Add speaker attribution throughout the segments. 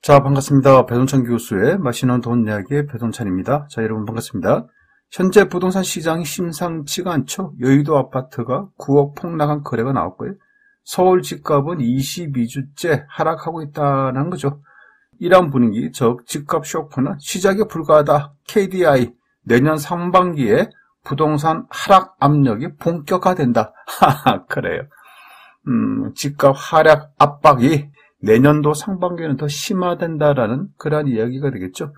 Speaker 1: 자, 반갑습니다. 배동찬 교수의 맛있는 돈 이야기의 배동찬입니다. 자, 여러분 반갑습니다. 현재 부동산 시장이 심상치가 않죠. 여의도 아파트가 9억 폭락한 거래가 나왔고요. 서울 집값은 22주째 하락하고 있다는 거죠. 이러한 분위기, 즉 집값 쇼크는 시작에 불과하다. KDI 내년 상반기에 부동산 하락 압력이 본격화된다. 그래요. 집값 하락 압박이 내년도 상반기에는 더 심화된다라는 그러한 이야기가 되겠죠.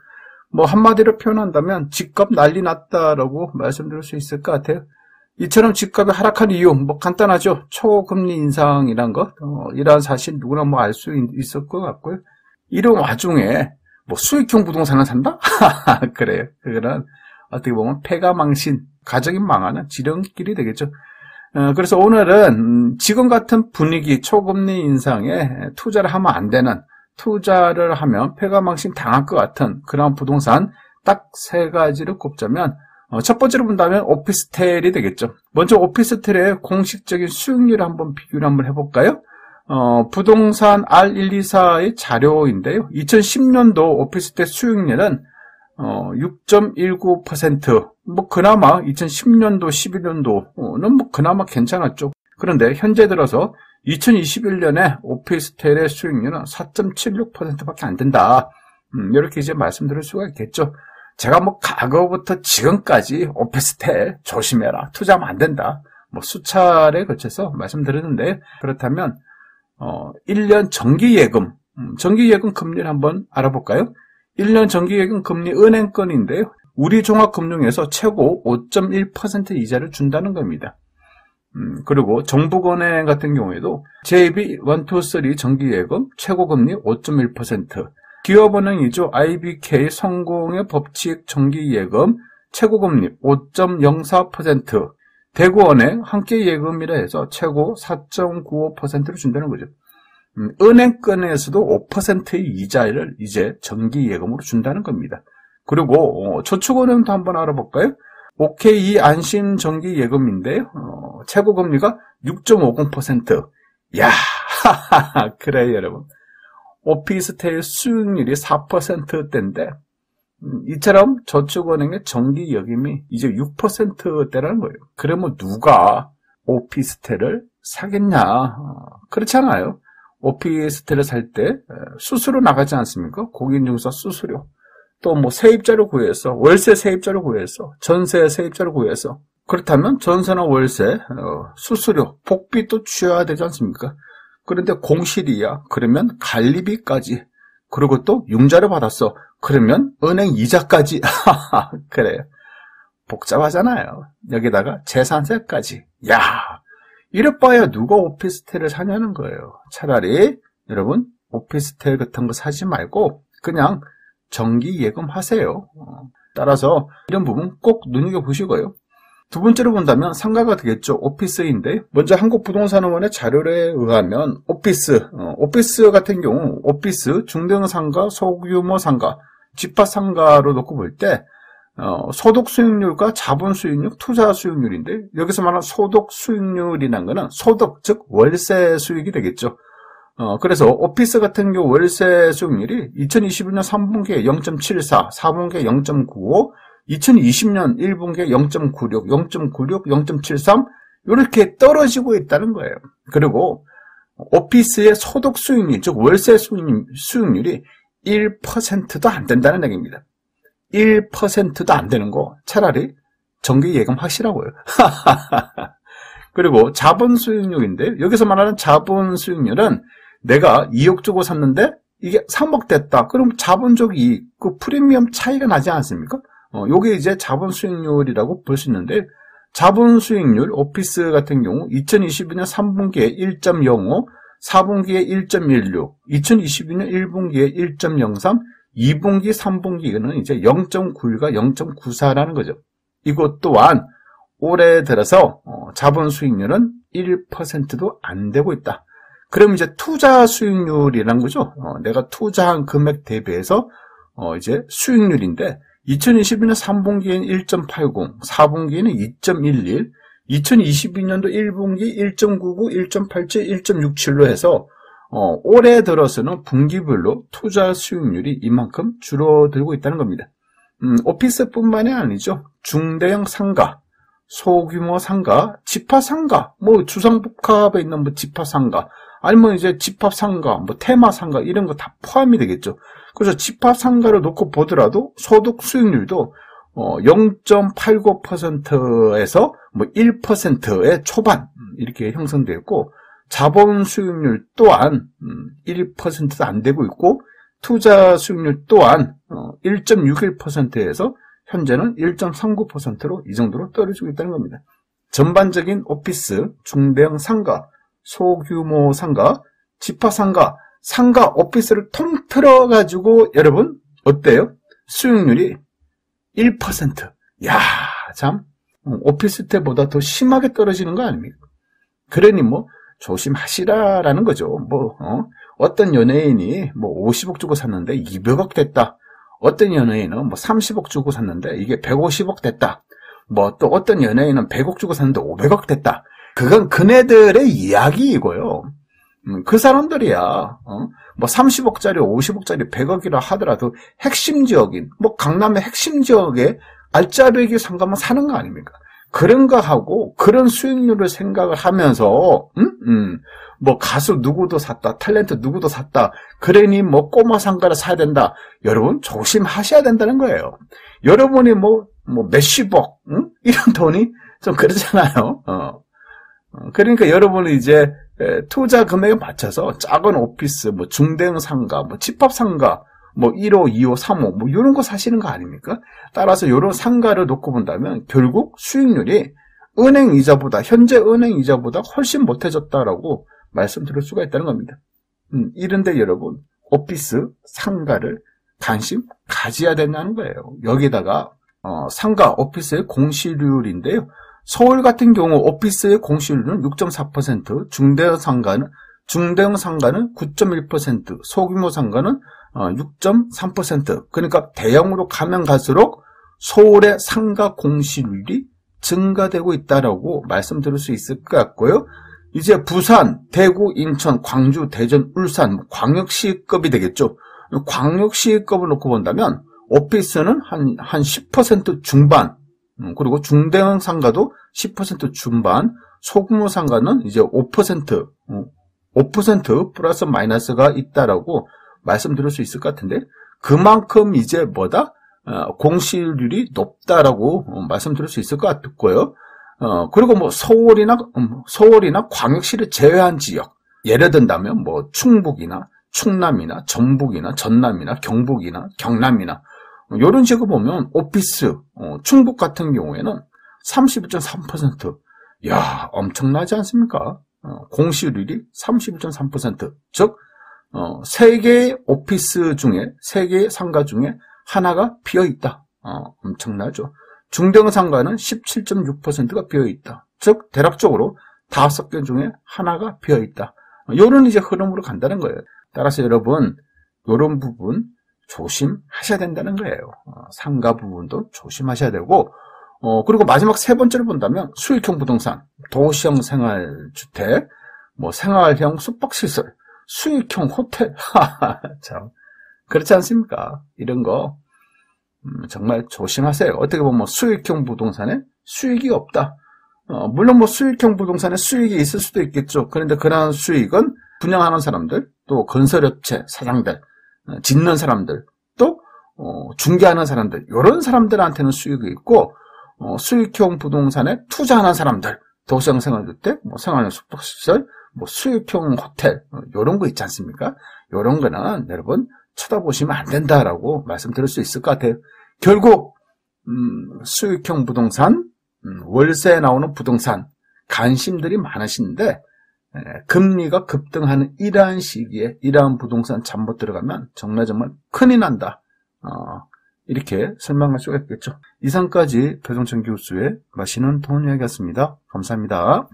Speaker 1: 뭐 한마디로 표현한다면 집값 난리 났다라고 말씀드릴 수 있을 것 같아요. 이처럼 집값이 하락한 이유 뭐 간단하죠. 초금리 인상이란 것, 이러한 사실 누구나 뭐 알 수 있을 것 같고요. 이런 와중에 뭐 수익형 부동산을 산다? 그래요. 그거는 어떻게 보면 폐가망신, 가정이 망하는 지름길이 되겠죠. 그래서 오늘은 지금 같은 분위기, 초금리 인상에 투자를 하면 안 되는, 투자를 하면 폐가망신 당할 것 같은 그런 부동산 딱 세 가지를 꼽자면, 첫 번째로 본다면 오피스텔이 되겠죠. 먼저 오피스텔의 공식적인 수익률을 한번 비교를 한번 해볼까요? 부동산 R124의 자료인데요. 2010년도 오피스텔 수익률은 6.19%, 뭐 그나마 2010년도, 11년도는 뭐 그나마 괜찮았죠. 그런데 현재 들어서 2021년에 오피스텔의 수익률은 4.76%밖에 안 된다. 이렇게 이제 말씀드릴 수가 있겠죠. 제가 뭐 과거부터 지금까지 오피스텔 조심해라, 투자하면 안 된다, 뭐 수차례 거쳐서 말씀드렸는데, 그렇다면 1년 정기예금, 정기예금 금리를 한번 알아볼까요? 1년 정기예금 금리 은행권인데요. 우리종합금융에서 최고 5.1% 이자를 준다는 겁니다. 그리고 정부은행 같은 경우에도 JB 1, 2, 3 정기예금 최고금리 5.1%, 기업은행이죠. IBK 성공의 법칙 정기예금 최고금리 5.04%, 대구은행 함께예금이라 해서 최고 4.95%를 준다는 거죠. 은행권에서도 5%의 이자를 이제 정기예금으로 준다는 겁니다. 그리고 저축은행도 한번 알아볼까요? OK 안심 정기예금인데요. 최고금리가 6.50%. 야, 그래요 여러분. 오피스텔 수익률이 4%대인데 이처럼 저축은행의 정기예금이 이제 6%대라는 거예요. 그러면 누가 오피스텔을 사겠냐? 그렇잖아요. 오피스텔을 살 때 수수료 나가지 않습니까? 공인중개사 수수료. 또 뭐 세입자를 구해서, 월세 세입자를 구해서, 전세 세입자를 구해서. 그렇다면 전세나 월세, 수수료, 복비 또 취해야 되지 않습니까? 그런데 공실이야. 그러면 관리비까지. 그리고 또 융자를 받았어. 그러면 은행 이자까지. 그래요. 복잡하잖아요. 여기다가 재산세까지. 야, 이래봐야 누가 오피스텔을 사냐는 거예요. 차라리 여러분 오피스텔 같은 거 사지 말고 그냥 정기예금 하세요. 따라서 이런 부분 꼭 눈여겨보시고요. 두 번째로 본다면 상가가 되겠죠. 오피스인데 먼저 한국부동산원의 자료에 의하면 오피스 같은 경우 오피스, 중등상가, 소규모 상가, 집합상가로 놓고 볼 때 소득 수익률과 자본 수익률, 투자 수익률인데 여기서 말하는 소득 수익률이라는 것은 소득, 즉 월세 수익이 되겠죠. 그래서 오피스 같은 경우 월세 수익률이 2021년 3분기에 0.74, 4분기에 0.95, 2020년 1분기에 0.96, 0.96, 0.73 이렇게 떨어지고 있다는 거예요. 그리고 오피스의 소득 수익률, 즉 월세 수익률이 1%도 안 된다는 얘기입니다. 1%도 안 되는 거 차라리 정기예금 하시라고요. 그리고 자본 수익률인데 여기서 말하는 자본 수익률은 내가 2억 주고 샀는데 이게 3억 됐다. 그럼 자본적 이익, 그 프리미엄 차이가 나지 않습니까? 요게 이제 자본 수익률이라고 볼 수 있는데 자본 수익률 오피스 같은 경우 2022년 3분기에 1.05, 4분기에 1.16, 2022년 1분기에 1.03, 2분기, 3분기는 이제 0.91과 0.94라는 거죠. 이것 또한 올해 들어서 자본 수익률은 1%도 안 되고 있다. 그럼 이제 투자 수익률이라는 거죠. 내가 투자한 금액 대비해서 이제 수익률인데 2021년 3분기에는 1.80, 4분기에는 2.11, 2022년도 1분기 1.99, 1.87, 1.67로 해서 올해 들어서는 분기별로 투자 수익률이 이만큼 줄어들고 있다는 겁니다. 오피스뿐만이 아니죠. 중대형 상가, 소규모 상가, 집합상가, 뭐 주상복합에 있는 뭐 집합상가, 아니면 이제 집합상가, 뭐 테마상가 이런 거 다 포함이 되겠죠. 그래서 집합상가를 놓고 보더라도 소득 수익률도 0.89%에서 뭐 1%의 초반 이렇게 형성되어 있고, 자본 수익률 또한 1%도 안 되고 있고, 투자 수익률 또한 1.61%에서 현재는 1.39%로 이 정도로 떨어지고 있다는 겁니다. 전반적인 오피스, 중대형 상가, 소규모 상가, 집합상가, 상가, 오피스를 통틀어 가지고 여러분 어때요? 수익률이 1%. 야, 참 오피스 때보다 더 심하게 떨어지는 거 아닙니까? 그러니 뭐 조심하시라라는 거죠. 어떤 연예인이 뭐 50억 주고 샀는데 200억 됐다. 어떤 연예인은 뭐 30억 주고 샀는데 이게 150억 됐다. 뭐 또 어떤 연예인은 100억 주고 샀는데 500억 됐다. 그건 그네들의 이야기이고요. 그 사람들이야, 뭐 30억짜리, 50억짜리, 100억이라 하더라도 핵심 지역인, 뭐 강남의 핵심 지역에 알짜배기 상가만 사는 거 아닙니까? 그런 거 하고, 그런 수익률을 생각을 하면서, 뭐 가수 누구도 샀다, 탤런트 누구도 샀다, 그러니 뭐 꼬마 상가를 사야 된다. 여러분, 조심하셔야 된다는 거예요. 여러분이 뭐 몇십억, 이런 돈이 좀 그렇잖아요. 그러니까 여러분은 이제 투자 금액에 맞춰서 작은 오피스, 뭐 중대형 상가, 뭐 집합 상가, 뭐 1호, 2호, 3호, 뭐 이런 거 사시는 거 아닙니까? 따라서 이런 상가를 놓고 본다면 결국 수익률이 은행 이자보다, 현재 은행 이자보다 훨씬 못해졌다라고 말씀드릴 수가 있다는 겁니다. 이런데 여러분, 오피스, 상가를 관심 가져야 된다는 거예요. 여기다가 상가, 오피스의 공시율인데요. 서울 같은 경우 오피스의 공시율은 6.4%, 중대형 상가는 9.1%, 소규모 상가는 6.3%. 그러니까 대형으로 가면 갈수록 서울의 상가 공시율이 증가되고 있다라고 말씀드릴 수 있을 것 같고요. 이제 부산, 대구, 인천, 광주, 대전, 울산, 광역시급이 되겠죠. 광역시급을 놓고 본다면 오피스는 한 10% 중반, 그리고 중대형 상가도 10% 중반, 소규모 상가는 이제 5% 플러스 마이너스가 있다라고 말씀드릴 수 있을 것 같은데, 그만큼 이제 공시율이 높다라고 말씀드릴 수 있을 것 같고요. 그리고 뭐 서울이나 광역시를 제외한 지역, 예를 든다면 뭐 충북이나 충남이나 전북이나 전남이나 경북이나 경남이나 이런 지역을 보면 오피스, 충북 같은 경우에는 31.3%. 야, 엄청나지 않습니까? 공시율이 31.3%. 즉, 3개의 오피스 중에, 3개의 상가 중에 하나가 비어있다. 엄청나죠. 중대형 상가는 17.6%가 비어있다. 즉, 대략적으로 5개 중에 하나가 비어있다. 이런 이제 흐름으로 간다는 거예요. 따라서 여러분, 이런 부분 조심하셔야 된다는 거예요. 상가 부분도 조심하셔야 되고, 그리고 마지막 세 번째로 본다면 수익형 부동산, 도시형 생활주택, 뭐 생활형 숙박시설, 수익형 호텔. 참, 그렇지 않습니까? 이런 거 정말 조심하세요. 어떻게 보면 수익형 부동산에 수익이 없다. 물론 뭐 수익형 부동산에 수익이 있을 수도 있겠죠. 그런데 그러한 수익은 분양하는 사람들, 또 건설업체 사장들, 짓는 사람들, 또 중개하는 사람들, 이런 사람들한테는 수익이 있고, 수익형 부동산에 투자하는 사람들, 도시형 생활주택, 뭐 생활형 숙박시설, 뭐 수익형 호텔, 이런 거 있지 않습니까? 이런 거는 여러분 쳐다보시면 안 된다라고 말씀드릴 수 있을 것 같아요. 결국 수익형 부동산, 월세에 나오는 부동산 관심들이 많으신데, 금리가 급등하는 이러한 시기에 이러한 부동산 잠못 들어가면 정말 큰일 난다. 이렇게 설명할 수가 있겠죠. 이상까지 배종천 교수의 맛있는 돈 이야기였습니다. 감사합니다.